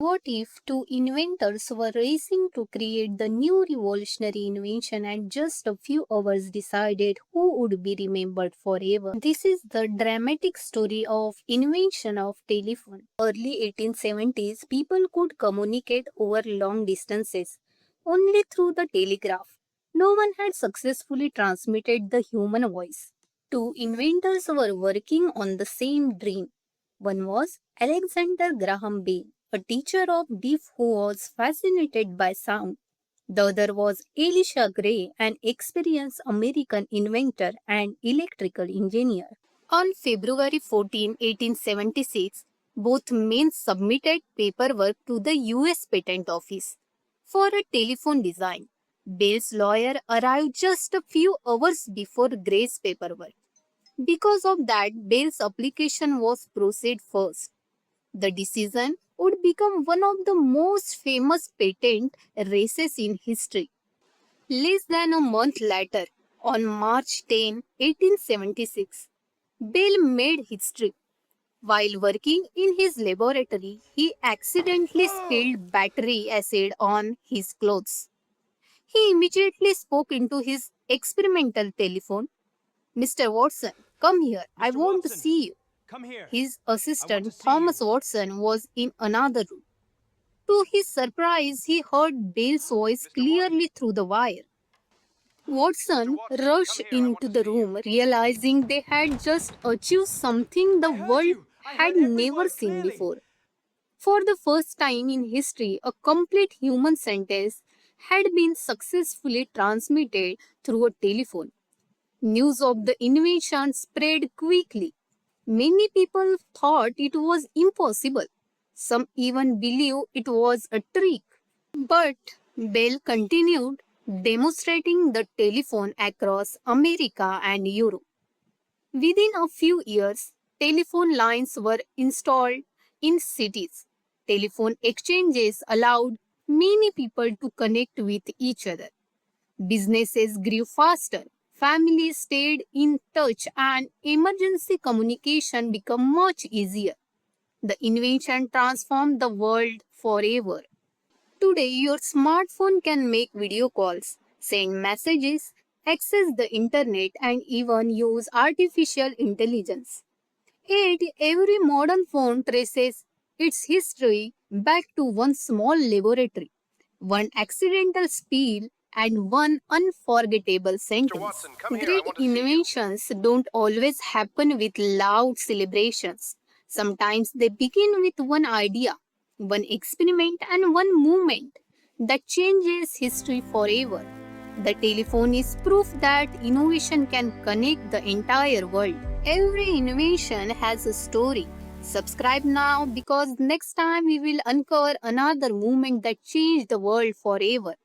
What if two inventors were racing to create the new revolutionary invention and just a few hours decided who would be remembered forever? This is the dramatic story of invention of telephone. Early 1870s, people could communicate over long distances only through the telegraph. No one had successfully transmitted the human voice. Two inventors were working on the same dream. One was Alexander Graham Bell, a teacher of deaf who was fascinated by sound. The other was Elisha Gray, an experienced American inventor and electrical engineer. On February 14, 1876, both men submitted paperwork to the US Patent Office for a telephone design. Bell's lawyer arrived just a few hours before Gray's paperwork. Because of that, Bell's application was proceeded first. The decision would become one of the most famous patent races in history. Less than a month later, on March 10, 1876, Bell made history. While working in his laboratory, he accidentally spilled battery acid on his clothes. He immediately spoke into his experimental telephone. Mr. Watson, come here. I Mr. want to Watson, see you. come here. His I want assistant, to see Thomas you. Watson, was in another room. To his surprise, he heard Bell's voice Mr. Watson. clearly through the wire. Mr. Watson Watson, rushed come here. I want into to the see you. room, realizing they had just achieved something the I heard world you. I had heard every never word seen clearly. before. For the first time in history, a complete human sentence had been successfully transmitted through a telephone. News of the invention spread quickly. Many people thought it was impossible. Some even believed it was a trick. But Bell continued demonstrating the telephone across America and Europe. Within a few years, telephone lines were installed in cities. Telephone exchanges allowed many people to connect with each other. Businesses grew faster, families stayed in touch, and emergency communication became much easier. The invention transformed the world forever. Today, your smartphone can make video calls, send messages, access the internet, and even use artificial intelligence. Yet, every modern phone traces its history back to one small laboratory, one accidental spill, and one unforgettable Mr. sentence. Watson, come here. I Great want to see you. inventions don't always happen with loud celebrations. Sometimes they begin with one idea, one experiment, and one movement that changes history forever. The telephone is proof that innovation can connect the entire world. Every innovation has a story. Subscribe now because next time we will uncover another movement that changed the world forever.